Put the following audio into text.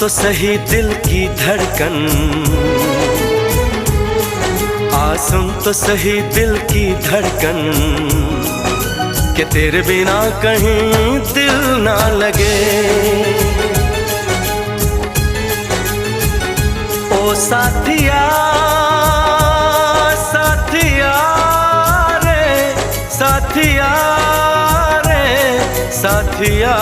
तो सही दिल की धड़कन, सुन तो सही दिल की धड़कन, कि तेरे बिना कहीं दिल ना लगे। ओ साथिया साथिया रे, साथिया रे साथिया।